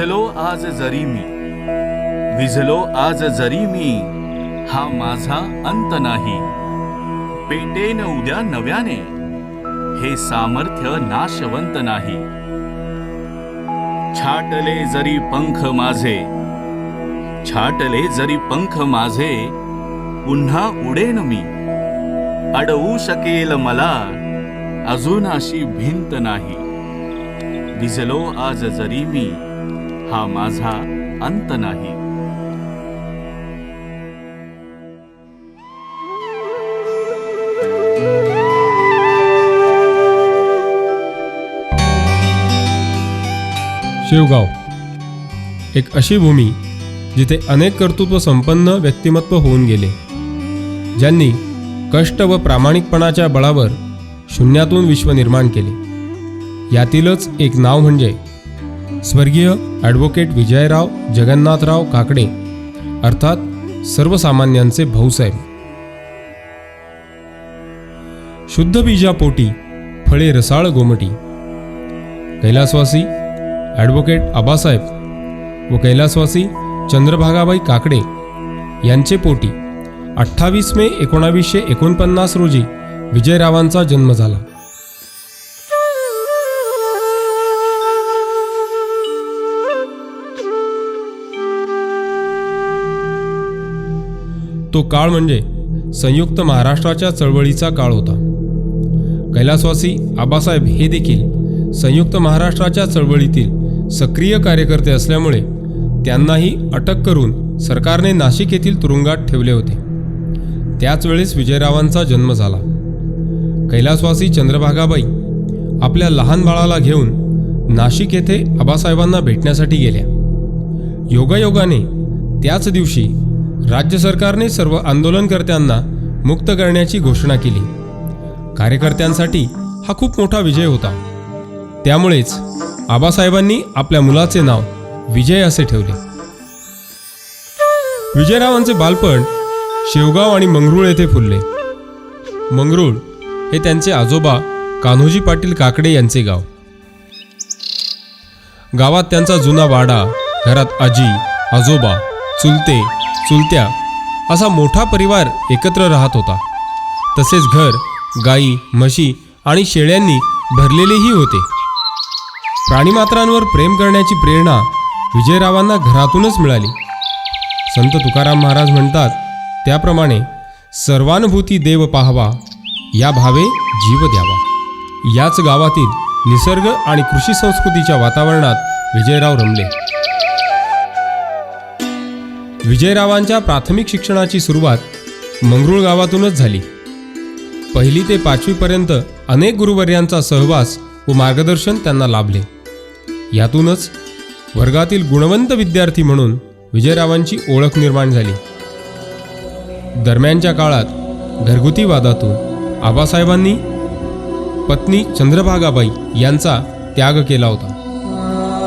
विझलो आज जरी मी हा माझा अंत नाही. पेटेन उद्या नव्याने हे सामर्थ्य नाशवंत नाही. छाटले जरी पंख माझे पुन्हा उडेन मी. अडवू शकेल मला अजून अशी भिंत नाही. विझलो आज जरी मी हा माझा अंत नाही. शेवगाव एक अशी भूमी जिथे अनेक कर्तृत्व संपन्न व्यक्तिमत्व होऊन गेले, ज्यांनी कष्ट व प्रामाणिकपणाच्या बळावर शून्यातून विश्व निर्माण केले. यातीलच एक नाव म्हणजे स्वर्गीय ॲडव्होकेट विजयराव जगन्नाथराव काकडे, अर्थात सर्वसामान्यांचे भाऊसाहेब. शुद्ध बीजापोटी फळे रसाळ गोमटी. कैलासवासी ॲडव्होकेट आबासाहेब व कैलासवासी चंद्रभागाबाई काकडे यांचे पोटी 28 मे 1949 रोजी विजयरावांचा जन्म झाला. तो काळ म्हणजे संयुक्त महाराष्ट्राच्या चळवळीचा काळ होता. कैलासवासी आबासाहेब हे देखील संयुक्त महाराष्ट्राच्या चळवळीतील सक्रिय कार्यकर्ते असल्यामुळे त्यांनाही अटक करून सरकारने नाशिक येथील तुरुंगात ठेवले होते. त्याच वेळेस विजयरावांचा जन्म झाला. कैलासवासी चंद्रभागाबाई आपल्या लहान बाळाला घेऊन नाशिक येथे आबासाहेबांना भेटण्यासाठी गेल्या. योगायोगाने त्याच दिवशी राज्य सरकारने सर्व आंदोलनकर्त्यांना मुक्त करण्याची घोषणा केली. कार्यकर्त्यांसाठी हा खूप मोठा विजय होता. त्यामुळेच आबासाहेबांनी आपल्या मुलाचे नाव विजय असे ठेवले. विजयरावांचे बालपण शेवगाव आणि मंगरूळ येथे फुलले. मंगरूळ हे त्यांचे आजोबा कान्होजी पाटील काकडे यांचे गाव. गावात त्यांचा जुना वाडा, घरात आजी, आजोबा, चुलते, चुलत्या असा मोठा परिवार एकत्र राहत होता. तसेच घर गाई, म्हशी आणि शेळ्यांनी भरलेलेही होते. प्राणीमात्रांवर प्रेम करण्याची प्रेरणा विजयरावांना घरातूनच मिळाली. संत तुकाराम महाराज म्हणतात त्याप्रमाणे सर्वानुभूती देव पाहावा, या भावे जीव द्यावा. याच गावातील निसर्ग आणि कृषी संस्कृतीच्या वातावरणात विजयराव रमले. विजयरावांच्या प्राथमिक शिक्षणाची सुरुवात मंगरूळ गावातूनच झाली. 1ली ते 5वी पर्यंत अनेक गुरुवर्यांचा सहवास व मार्गदर्शन त्यांना लाभले. यातूनच वर्गातील गुणवंत विद्यार्थी म्हणून विजयरावांची ओळख निर्माण झाली. दरम्यानच्या काळात घरगुती वादातून आबासाहेबांनी पत्नी चंद्रभागाबाई यांचा त्याग केला होता.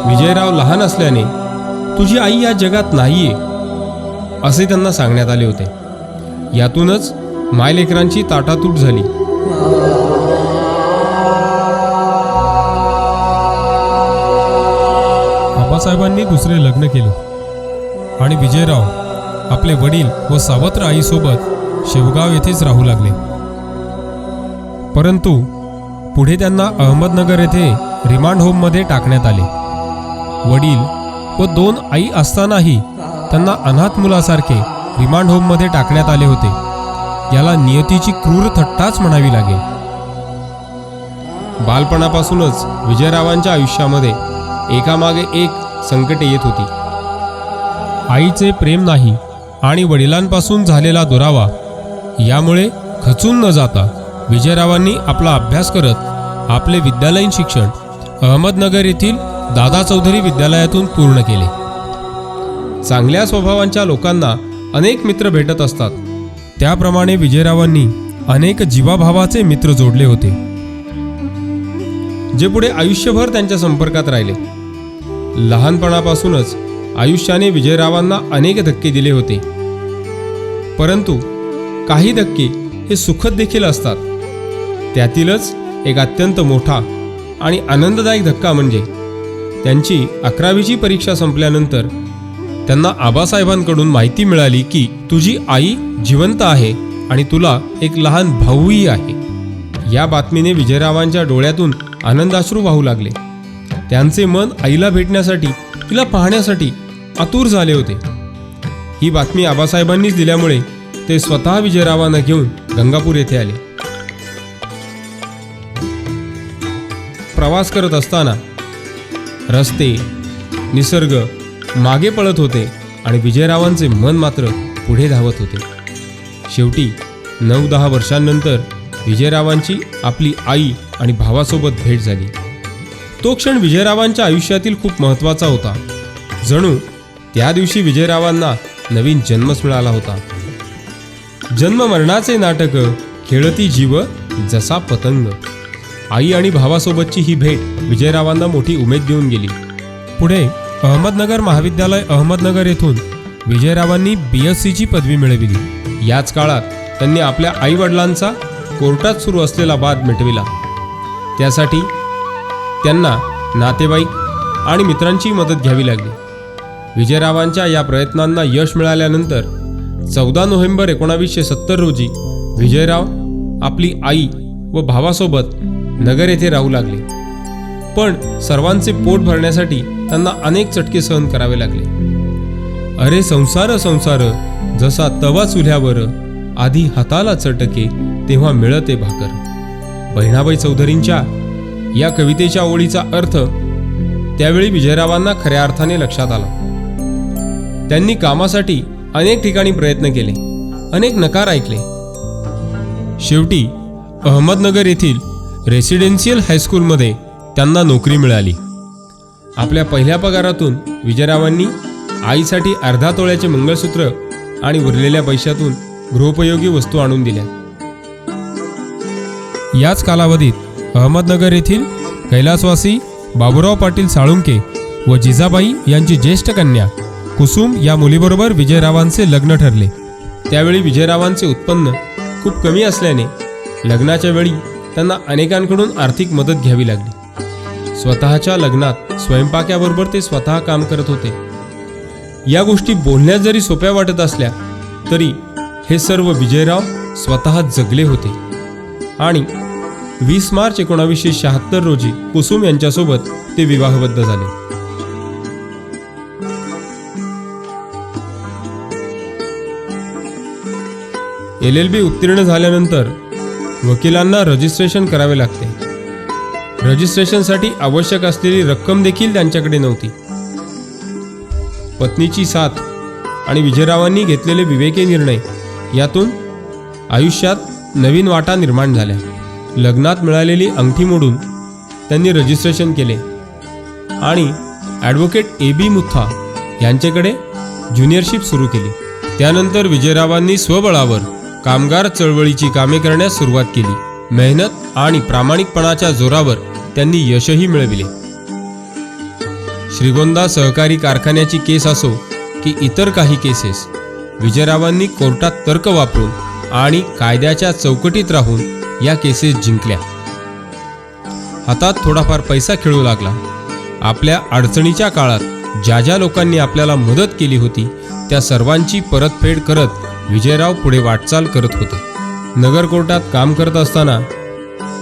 विजयराव लहान असल्याने तुझी आई या जगात नाहीये असे त्यांना सांगण्यात आले होते. यातूनच मायलेकरांची ताटातूट झाली. आबासाहेबांनी दुसरे लग्न केले आणि विजयराव आपले वडील व सावत्र आईसोबत शेवगाव येथेच राहू लागले. परंतु पुढे त्यांना अहमदनगर येथे रिमांड होममध्ये टाकण्यात आले. वडील व 2 आई असतानाही त्यांना अनाथ मुलासारखे रिमांड होममध्ये टाकण्यात आले होते. याला नियतीची क्रूर थट्टाच म्हणावी लागेल. बालपणापासूनच विजयरावांच्या आयुष्यामध्ये एकामागे एक संकटे येत होती. आईचे प्रेम नाही आणि वडिलांपासून झालेला दुरावा यामुळे खचून न जाता विजयरावांनी आपला अभ्यास करत आपले विद्यालयीन शिक्षण अहमदनगर येथील दादा चौधरी विद्यालयातून पूर्ण केले. चांगल्या स्वभावांच्या लोकांना अनेक मित्र भेटत असतात. त्याप्रमाणे विजयरावांनी अनेक जीवाभावाचे मित्र जोडले होते, जे पुढे आयुष्यभर त्यांच्या संपर्कात राहिले. लहानपणापासूनच आयुष्याने विजयरावांना अनेक धक्के दिले होते, परंतु काही धक्के हे सुखद देखील असतात. त्यातीलच एक अत्यंत मोठा आणि आनंददायक धक्का म्हणजे त्यांची 11वीची परीक्षा संपल्यानंतर त्यांना आबासाहेबांकडून माहिती मिळाली की तुझी आई जिवंत आहे आणि तुला एक लहान भाऊही आहे. या बातमीने विजयरावांच्या डोळ्यातून आनंदाश्रू वाहू लागले. त्यांचे मन आईला भेटण्यासाठी, तिला पाहण्यासाठी आतुर झाले होते. ही बातमी आबासाहेबांनीच दिल्यामुळे ते स्वतः विजयरावांना घेऊन गंगापूर येथे आले. प्रवास करत असताना रस्ते, निसर्ग मागे पळत होते आणि विजयरावांचे मन मात्र पुढे धावत होते. शेवटी 9-10 वर्षांनंतर विजयरावांची आपली आई आणि भावासोबत भेट झाली. तो क्षण विजयरावांच्या आयुष्यातील खूप महत्त्वाचा होता. जणू त्या दिवशी विजयरावांना नवीन जन्मच मिळाला होता. जन्म मरणाचे नाटक खेळती जीव जसा पतंग. आई आणि भावासोबतची ही भेट विजयरावांना मोठी उमेद देऊन गेली. पुढे अहमदनगर महाविद्यालय अहमदनगर येथून विजयरावांनी BScची पदवी मिळविली. याच काळात त्यांनी आपल्या आईवडिलांचा कोर्टात सुरू असलेला वाद मिटविला. त्यासाठी त्यांना नातेवाईक आणि मित्रांची मदत घ्यावी लागली. विजयरावांच्या या प्रयत्नांना यश मिळाल्यानंतर 14 नोव्हेंबर 1970 रोजी विजयराव आपली आई व भावासोबत नगर येथे राहू लागले. पण सर्वांचे पोट भरण्यासाठी त्यांना अनेक चटके सहन करावे लागले. अरे संसार संसार जसा तवा चुल्यावर, आधी हाताला चटके तेव्हा मिळते भाकर. बहिणाबाई चौधरींच्या या कवितेच्या ओळीचा अर्थ त्यावेळी विजयरावांना खऱ्या अर्थाने लक्षात आला. त्यांनी कामासाठी अनेक ठिकाणी प्रयत्न केले, अनेक नकार ऐकले. शेवटी अहमदनगर येथील रेसिडेन्शियल हायस्कूलमध्ये त्यांना नोकरी मिळाली. आपल्या पहिल्या पगारातून विजयरावांनी आईसाठी अर्धा तोळ्याचे मंगळसूत्र आणि उरलेल्या पैशातून गृहोपयोगी वस्तू आणून दिल्या. याच कालावधीत अहमदनगर येथील कैलासवासी बाबूराव पाटील साळुंके व जिजाबाई यांची ज्येष्ठ कन्या कुसुम या मुलीबरोबर विजयरावांचे लग्न ठरले. त्यावेळी विजयरावांचे उत्पन्न खूप कमी असल्याने लग्नाच्या वेळी त्यांना अनेकांकडून आर्थिक मदत घ्यावी लागली. स्वतःच्या लग्नात स्वयंपाक्याबरोबर ते स्वतः काम करत होते. या गोष्टी बोलण्यात जरी सोप्या वाटत असल्या तरी हे सर्व विजयराव स्वतः जगले होते. आणि 20 मार्च 1976 रोजी कुसुम यांच्यासोबत ते विवाहबद्ध झाले. LLB उत्तीर्ण झाल्यानंतर वकिलांना रजिस्ट्रेशन करावे लागते. रजिस्ट्रेशनसाठी आवश्यक असलेली रक्कम देखील त्यांच्याकडे नव्हती. पत्नीची साथ आणि विजयरावांनी घेतलेले विवेकी निर्णय यातून आयुष्यात नवीन वाटा निर्माण झाल्या. लग्नात मिळालेली अंगठी मोडून त्यांनी रजिस्ट्रेशन केले आणि ॲडव्होकेट AB मुथा यांच्याकडे ज्युनियरशिप सुरू केली. त्यानंतर विजयरावांनी स्वबळावर कामगार चळवळीची कामे करण्यास सुरुवात केली. मेहनत आणि प्रामाणिकपणाच्या जोरावर त्यांनी यशही मिळविले. श्रीगोंदा सहकारी कारखान्याची केस असो की इतर काही केसेस, विजयरावांनी कोर्टात तर्क वापरून आणि कायद्याच्या चौकटीत राहून या केसेस जिंकल्या. हातात थोडाफार पैसा खेळू लागला. आपल्या अडचणीच्या काळात ज्या ज्या लोकांनी आपल्याला मदत केली होती त्या सर्वांची परतफेड करत विजयराव पुढे वाटचाल करत होते. नगर कोर्टात काम करत असताना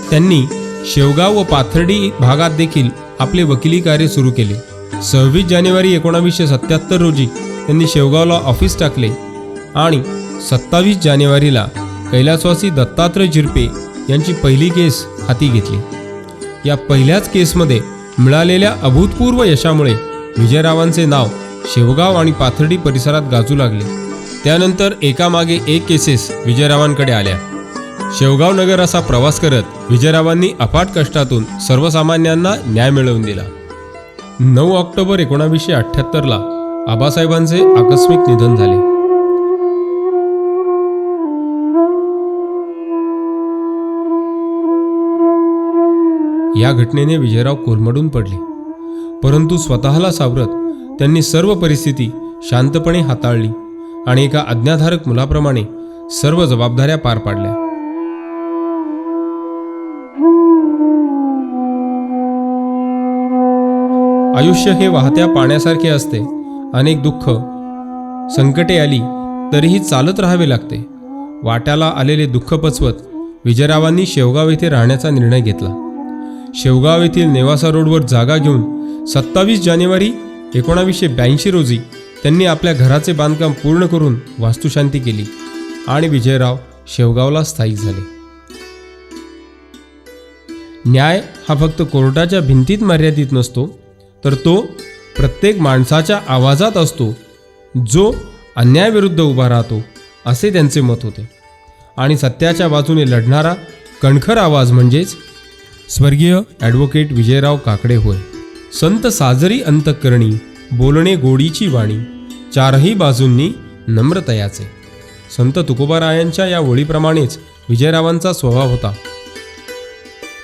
त्यांनी शेवगाव व पाथर्डी भागात देखील आपले वकिली कार्य सुरू केले. 26 जानेवारी 1977 रोजी त्यांनी शेवगावला ऑफिस टाकले आणि 27 जानेवारीला कैलासवासी दत्तात्रय जिरपे यांची पहिली केस हाती घेतली. या पहिल्याच केसमध्ये मिळालेल्या अभूतपूर्व यशामुळे विजयरावांचे नाव शेवगाव आणि पाथर्डी परिसरात गाजू लागले. त्यानंतर एकामागे एक केसेस विजयरावांकडे आल्या. शेवगाव नगर असा प्रवास करत विजयरावांनी अफाट कष्टातून सर्वसामान्यांना न्याय मिळवून दिला. 9 ऑक्टोबर 1978ला आबासाहेबांचे आकस्मिक निधन झाले. या घटनेने विजयराव कोलमडून पडले, परंतु स्वतःला सावरत त्यांनी सर्व परिस्थिती शांतपणे हाताळली आणि एका आज्ञाधारक मुलाप्रमाणे सर्व जबाबदाऱ्या पार पाडल्या. आयुष्य हे वाहत्या पाण्यासारखे असते. अनेक दुःख संकटे आली तरीही चालत राहावे लागते. वाट्याला आलेले दुःख पचवत विजयरावांनी शेवगाव येथे राहण्याचा निर्णय घेतला. शेवगाव येथील नेवासा रोडवर जागा घेऊन 27 जानेवारी 1982 रोजी त्यांनी आपल्या घराचे बांधकाम पूर्ण करून वास्तुशांती केली आणि विजयराव शेवगावला स्थायिक झाले. न्याय हा फक्त कोर्टाच्या भिंतीत मर्यादित नसतो, तर तो प्रत्येक माणसाच्या आवाजात असतो, जो अन्यायाविरुद्ध उभा राहतो, असे त्यांचे मत होते. आणि सत्याच्या बाजूने लढणारा कणखर आवाज म्हणजेच स्वर्गीय ॲडव्होकेट विजयराव काकडे होय. संत साजरी अंतःकरणी, बोलणे गोडीची वाणी, चारही बाजूंनी नम्रतयाचे. संत तुकोबारायांच्या या ओळीप्रमाणेच विजयरावांचा स्वभाव होता.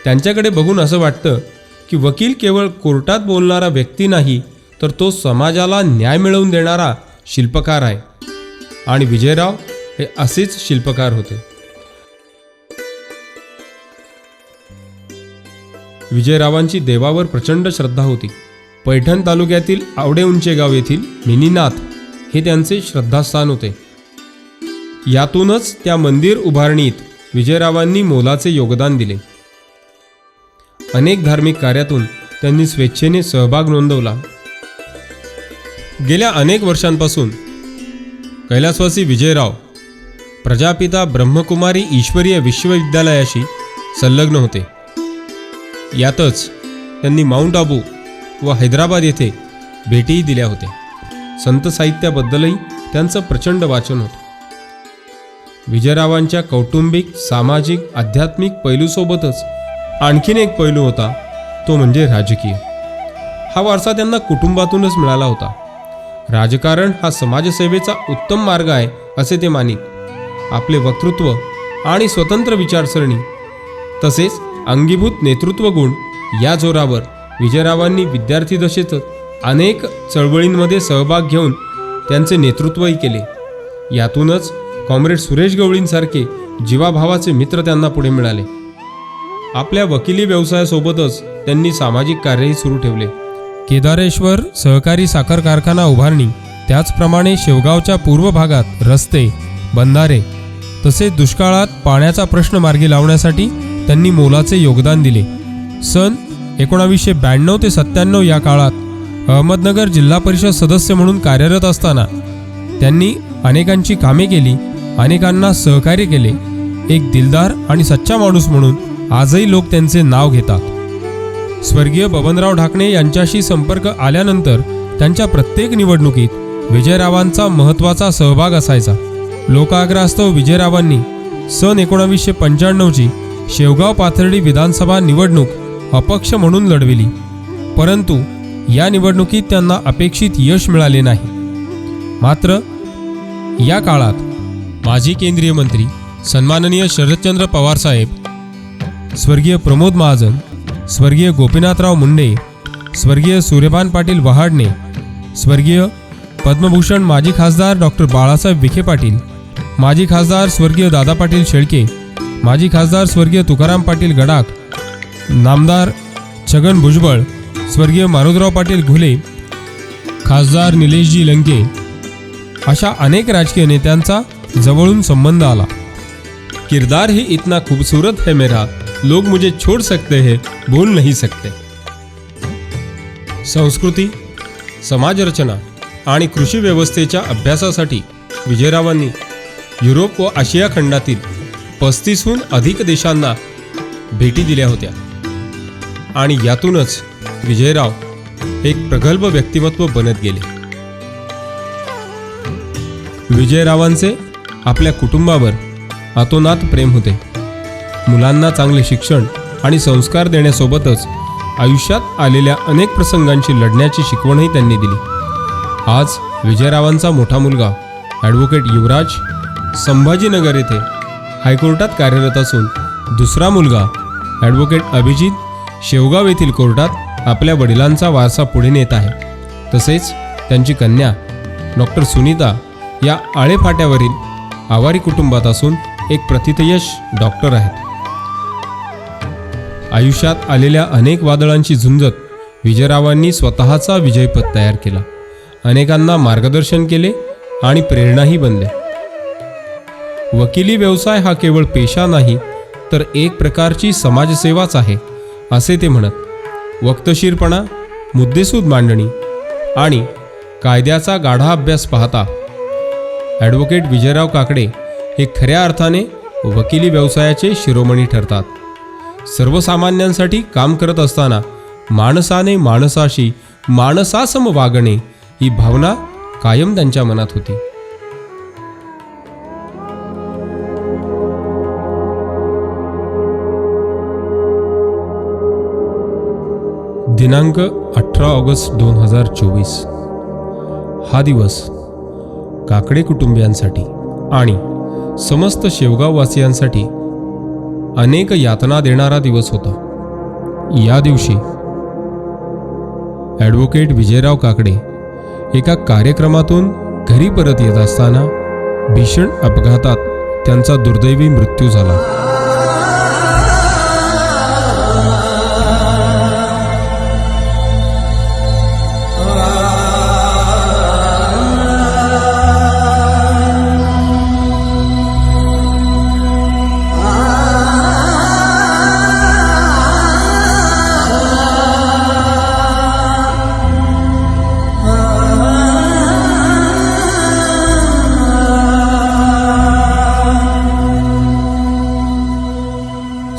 त्यांच्याकडे बघून असं वाटतं की वकील केवळ कोर्टात बोलणारा व्यक्ती नाही, तर तो समाजाला न्याय मिळवून देणारा शिल्पकार आहे. आणि विजयराव हे असेच शिल्पकार होते. विजयरावांची देवावर प्रचंड श्रद्धा होती. पैठण तालुक्यातील आवडे उंचेगाव येथील मिनीनाथ हे त्यांचे श्रद्धास्थान होते. यातूनच त्या मंदिर उभारणीत विजयरावांनी मोलाचे योगदान दिले. अनेक धार्मिक कार्यातून त्यांनी स्वेच्छेने सहभाग नोंदवला. गेल्या अनेक वर्षांपासून कैलासवासी विजयराव प्रजापिता ब्रह्मकुमारी ईश्वरीय विश्वविद्यालयाशी संलग्न होते. यातच त्यांनी माउंट आबू व हैदराबाद येथे भेटीही दिल्या होत्या. संत साहित्याबद्दलही त्यांचं प्रचंड वाचन होतं. विजयरावांच्या कौटुंबिक, सामाजिक, आध्यात्मिक पैलूसोबतच आणखीन एक पैलू होता, तो म्हणजे राजकीय. हा वारसा त्यांना कुटुंबातूनच मिळाला होता. राजकारण हा समाजसेवेचा उत्तम मार्ग आहे असे ते मानित. आपले वक्तृत्व आणि स्वतंत्र विचारसरणी तसेच अंगीभूत नेतृत्व गुण या जोरावर विजयरावांनी विद्यार्थी दशेत अनेक चळवळींमध्ये सहभाग घेऊन त्यांचे नेतृत्वही केले. यातूनच कॉम्रेड सुरेश गवळींसारखे जीवाभावाचे मित्र त्यांना पुढे मिळाले. आपल्या वकिली व्यवसायासोबतच त्यांनी सामाजिक कार्यही सुरू ठेवले. केदारेश्वर सहकारी साखर कारखाना उभारणी, त्याचप्रमाणे शेवगावच्या पूर्व भागात रस्ते, बंधारे तसेच दुष्काळात पाण्याचा प्रश्न मार्गी लावण्यासाठी त्यांनी मोलाचे योगदान दिले. सन 1992 ते 97 या काळात अहमदनगर जिल्हा परिषद सदस्य म्हणून कार्यरत असताना त्यांनी अनेकांची कामे केली, अनेकांना सहकार्य केले. एक दिलदार आणि सच्चा माणूस म्हणून आजही लोक त्यांचे नाव घेतात. स्वर्गीय बबनराव ढाकणे यांच्याशी संपर्क आल्यानंतर त्यांच्या प्रत्येक निवडणुकीत विजयरावांचा महत्त्वाचा सहभाग असायचा. लोकाग्रहास्तव विजयरावांनी सन 1995ची शेवगाव पाथर्डी विधानसभा निवडणूक अपक्ष म्हणून लढविली, परंतु या निवडणुकीत त्यांना अपेक्षित यश मिळाले नाही. मात्र या काळात माजी केंद्रीय मंत्री सन्माननीय शरदचंद्र पवार साहेब, स्वर्गीय प्रमोद महाजन, स्वर्गीय गोपीनाथराव मुंडे, स्वर्गीय सूर्यभान पाटील वहाडणे, स्वर्गीय पद्मभूषण माजी खासदार डॉक्टर बाळासाहेब विखे पाटील, माजी खासदार स्वर्गीय दादा पाटील शेळके, माजी खासदार स्वर्गीय तुकाराम पाटील गडाख, नामदार छगन भुजबळ, स्वर्गीय मारुतराव पाटील घुले, खासदार निलेशजी लंके अशा अनेक राजकीय नेत्यांचा जवळून संबंध आला. किरदार ही इतना खूबसूरत है मेरा, लोग मुझे छोड़ सकते हैं, बोल नहीं सकते. संस्कृती, समाजरचना आणि कृषी व्यवस्थेच्या अभ्यासासाठी विजयरावांनी युरोप व आशिया खंडातील 35हून अधिक देशांना भेटी दिल्या होत्या. आणि यातूनच विजयराव एक प्रगल्भ व्यक्तिमत्व बनत गेले. विजयरावांचे आपल्या कुटुंबावर अतोनात प्रेम होते. मुलांना चांगले शिक्षण आणि संस्कार देण्यासोबतच आयुष्यात आलेल्या अनेक प्रसंगांशी लढण्याची शिकवणही त्यांनी दिली. आज विजयरावांचा मोठा मुलगा ॲडव्होकेट युवराज संभाजीनगर येथे हायकोर्टात कार्यरत असून दुसरा मुलगा ॲडव्होकेट अभिजित शेवगाव येथील कोर्टात आपल्या वडिलांचा वारसा पुढे नेत आहे. तसेच त्यांची कन्या डॉक्टर सुनीता या आळेफाट्यावरील आवारी कुटुंबात असून एक प्रथितयश डॉक्टर आहेत. आयुष्यात आलेल्या अनेक वादळांशी झुंजत विजयरावांनी स्वतःचा विजयपथ तयार केला, अनेकांना मार्गदर्शन केले आणि प्रेरणाही बनले. वकिली व्यवसाय हा केवळ पेशा नाही, तर एक प्रकारची समाजसेवाच आहे, असे ते म्हणत. वक्तशीरपणा, मुद्देसूद मांडणी आणि कायद्याचा गाढा अभ्यास पाहता ॲडव्होकेट विजयराव काकडे हे खऱ्या अर्थाने वकिली व्यवसायाचे शिरोमणी ठरतात. सर्वसामान्यांसाठी काम करत असताना माणसाने माणसाशी माणसासम वागणे ही भावना कायम त्यांच्या मनात होती. दिनांक 18 ऑगस्ट 2024 हा दिवस काकडे कुटुंबियांसाठी आणि समस्त शेवगाववासियांसाठी अनेक यातना देणारा दिवस होता. या दिवशी ॲडव्होकेट विजयराव काकडे एका कार्यक्रमातून घरी परत येत असताना भीषण अपघातात त्यांचा दुर्दैवी मृत्यू झाला.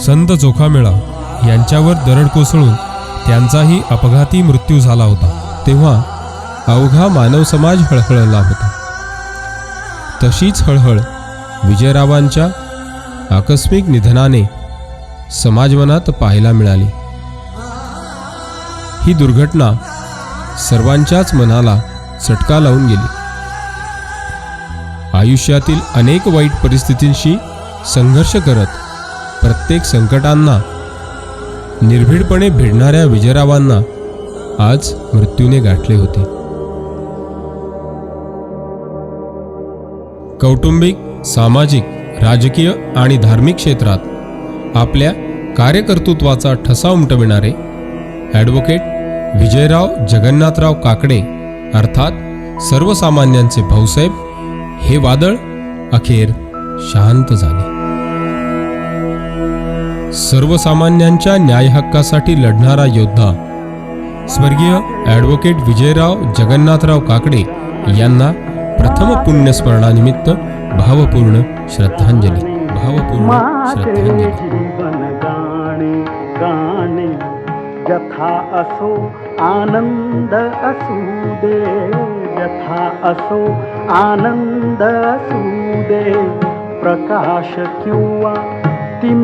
संत चोखामेळा यांच्यावर दरड कोसळून त्यांचाही अपघाती मृत्यू झाला होता. तेव्हा अवघा मानव समाज हळहळला होता. तशीच हळहळ विजयरावांच्या आकस्मिक निधनाने समाजमनात पाहायला मिळाली. ही दुर्घटना सर्वांच्याच मनाला चटका लावून गेली. आयुष्यातील अनेक वाईट परिस्थितींशी संघर्ष करत प्रत्येक संकटांना निर्भीडपणे भिडणाऱ्या विजयरावांना आज मृत्यूने गाठले होते. कौटुंबिक, सामाजिक, राजकीय आणि धार्मिक क्षेत्रात आपल्या कार्यकर्तृत्वाचा ठसा उमटविणारे ॲडव्होकेट विजयराव जगन्नाथराव काकडे अर्थात सर्वसामान्यांचे भाऊसाहेब हे वादळ अखेर शांत झाले. सर्वसामान्यांच्या न्याय हक्कासाठी लढणारा योद्धा स्वर्गीय ॲडव्होकेट विजयराव जगन्नाथराव काकडे यांना प्रथम पुण्यस्मरणानिमित्त भावपूर्ण श्रद्धांजली. यथा असो आनंद असू दे, यथा असो आनंद असू दे, प्रकाश किंवा